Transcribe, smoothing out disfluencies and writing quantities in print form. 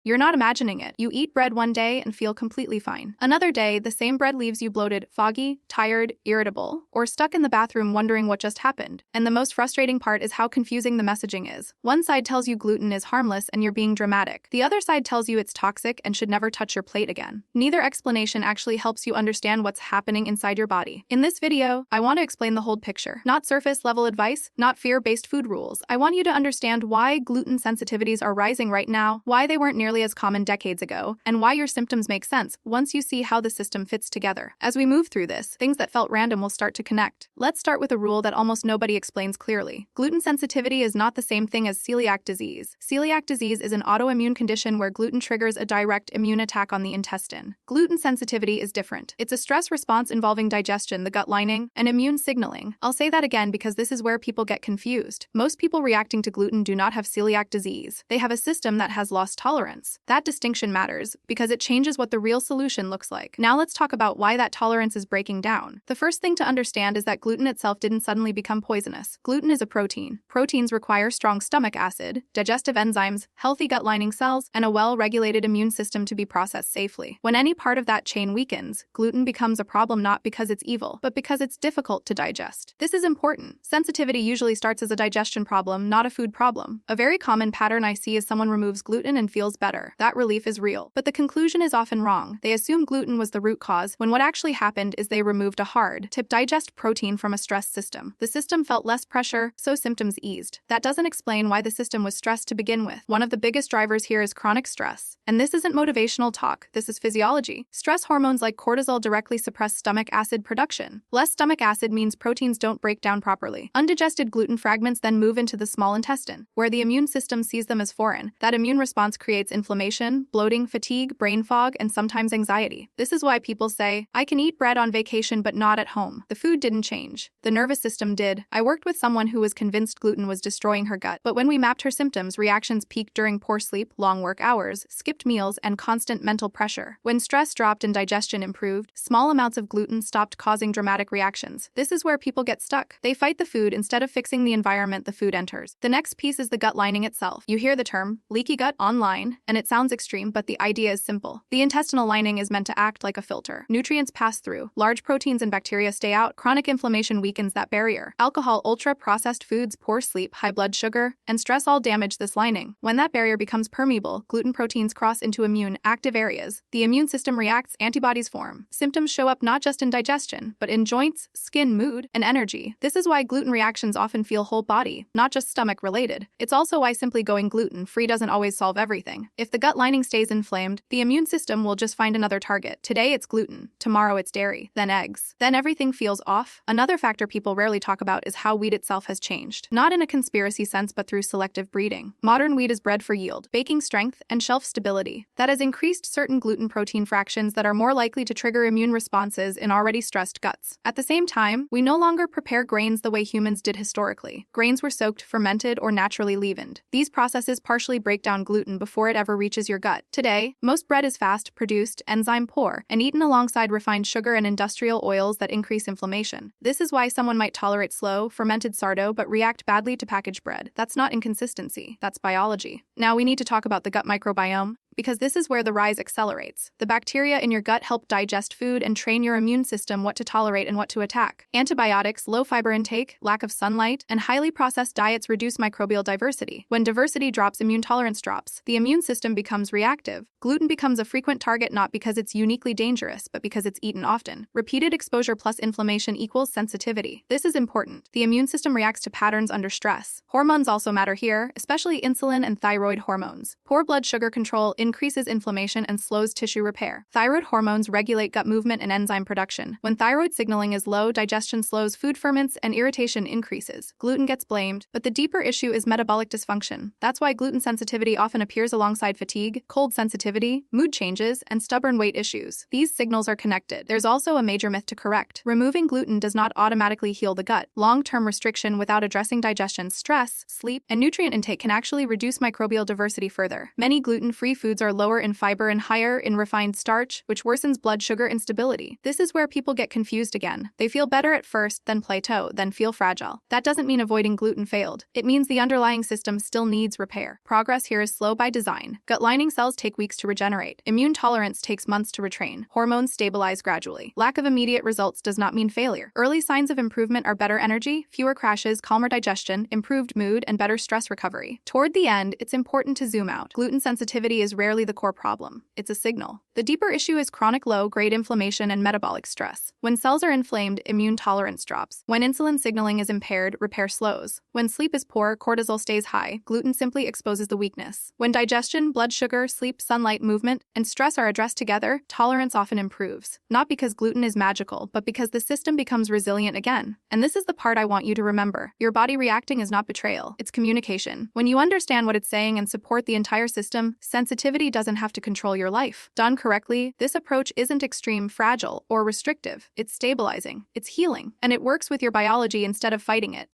You're not imagining it. You eat bread one day and feel completely fine. Another day, the same bread leaves you bloated, foggy, tired, irritable, or stuck in the bathroom wondering what just happened. And the most frustrating part is how confusing the messaging is. One side tells you gluten is harmless and you're being dramatic. The other side tells you it's toxic and should never touch your plate again. Neither explanation actually helps you understand what's happening inside your body. In this video, I want to explain the whole picture. Not surface-level advice, not fear-based food rules. I want you to understand why gluten sensitivities are rising right now, why they weren't nearly as common decades ago, and why your symptoms make sense once you see how the system fits together. As we move through this, things that felt random will start to connect. Let's start with a rule that almost nobody explains clearly. Gluten sensitivity is not the same thing as celiac disease. Celiac disease is an autoimmune condition where gluten triggers a direct immune attack on the intestine. Gluten sensitivity is different. It's a stress response involving digestion, the gut lining, and immune signaling. I'll say that again because this is where people get confused. Most people reacting to gluten do not have celiac disease. They have a system that has lost tolerance. That distinction matters because it changes what the real solution looks like. Now let's talk about why that tolerance is breaking down. The first thing to understand is that gluten itself didn't suddenly become poisonous. Gluten is a protein. Proteins require strong stomach acid, digestive enzymes, healthy gut lining cells, and a well-regulated immune system to be processed safely. When any part of that chain weakens, gluten becomes a problem not because it's evil, but because it's difficult to digest. This is important. Sensitivity usually starts as a digestion problem, not a food problem. A very common pattern I see is someone removes gluten and feels better. That relief is real. But the conclusion is often wrong. They assume gluten was the root cause, when what actually happened is they removed a hard, to digest protein from a stressed system. The system felt less pressure, so symptoms eased. That doesn't explain why the system was stressed to begin with. One of the biggest drivers here is chronic stress. And this isn't motivational talk, this is physiology. Stress hormones like cortisol directly suppress stomach acid production. Less stomach acid means proteins don't break down properly. Undigested gluten fragments then move into the small intestine, where the immune system sees them as foreign. That immune response creates inflammation, bloating, fatigue, brain fog, and sometimes anxiety. This is why people say, I can eat bread on vacation but not at home. The food didn't change. The nervous system did. I worked with someone who was convinced gluten was destroying her gut, but when we mapped her symptoms, reactions peaked during poor sleep, long work hours, skipped meals, and constant mental pressure. When stress dropped and digestion improved, small amounts of gluten stopped causing dramatic reactions. This is where people get stuck. They fight the food instead of fixing the environment the food enters. The next piece is the gut lining itself. You hear the term leaky gut online, and it sounds extreme, but the idea is simple. The intestinal lining is meant to act like a filter. Nutrients pass through. Large proteins and bacteria stay out. Chronic inflammation weakens that barrier. Alcohol, ultra-processed foods, poor sleep, high blood sugar, and stress all damage this lining. When that barrier becomes permeable, gluten proteins cross into immune active areas. The immune system reacts, antibodies form. Symptoms show up not just in digestion, but in joints, skin, mood, and energy. This is why gluten reactions often feel whole body, not just stomach related. It's also why simply going gluten-free doesn't always solve everything. If the gut lining stays inflamed, the immune system will just find another target. Today it's gluten, tomorrow it's dairy, then eggs. Then everything feels off. Another factor people rarely talk about is how wheat itself has changed. Not in a conspiracy sense, but through selective breeding. Modern wheat is bred for yield, baking strength, and shelf stability. That has increased certain gluten protein fractions that are more likely to trigger immune responses in already stressed guts. At the same time, we no longer prepare grains the way humans did historically. Grains were soaked, fermented, or naturally leavened. These processes partially break down gluten before it ever reaches your gut. Today, most bread is fast-produced, enzyme-poor, and eaten alongside refined sugar and industrial oils that increase inflammation. This is why someone might tolerate slow, fermented sourdough but react badly to packaged bread. That's not inconsistency, that's biology. Now we need to talk about the gut microbiome, because this is where the rise accelerates. The bacteria in your gut help digest food and train your immune system what to tolerate and what to attack. Antibiotics, low fiber intake, lack of sunlight, and highly processed diets reduce microbial diversity. When diversity drops, immune tolerance drops. The immune system becomes reactive. Gluten becomes a frequent target not because it's uniquely dangerous, but because it's eaten often. Repeated exposure plus inflammation equals sensitivity. This is important. The immune system reacts to patterns under stress. Hormones also matter here, especially insulin and thyroid hormones. Poor blood sugar control increases inflammation and slows tissue repair. Thyroid hormones regulate gut movement and enzyme production. When thyroid signaling is low, digestion slows, food ferments, and irritation increases. Gluten gets blamed, but the deeper issue is metabolic dysfunction. That's why gluten sensitivity often appears alongside fatigue, cold sensitivity, mood changes, and stubborn weight issues. These signals are connected. There's also a major myth to correct. Removing gluten does not automatically heal the gut. Long-term restriction without addressing digestion, stress, sleep, and nutrient intake can actually reduce microbial diversity further. Many gluten-free foods foods are lower in fiber and higher in refined starch, which worsens blood sugar instability. This is where people get confused again. They feel better at first, then plateau, then feel fragile. That doesn't mean avoiding gluten failed. It means the underlying system still needs repair. Progress here is slow by design. Gut lining cells take weeks to regenerate. Immune tolerance takes months to retrain. Hormones stabilize gradually. Lack of immediate results does not mean failure. Early signs of improvement are better energy, fewer crashes, calmer digestion, improved mood, and better stress recovery. Toward the end, it's important to zoom out. Gluten sensitivity is rarely the core problem. It's a signal. The deeper issue is chronic low-grade inflammation and metabolic stress. When cells are inflamed, immune tolerance drops. When insulin signaling is impaired, repair slows. When sleep is poor, cortisol stays high. Gluten simply exposes the weakness. When digestion, blood sugar, sleep, sunlight, movement, and stress are addressed together, tolerance often improves. Not because gluten is magical, but because the system becomes resilient again. And this is the part I want you to remember. Your body reacting is not betrayal, it's communication. When you understand what it's saying and support the entire system, sensitivity doesn't have to control your life. Done correctly, this approach isn't extreme, fragile, or restrictive. It's stabilizing, it's healing, and it works with your biology instead of fighting it.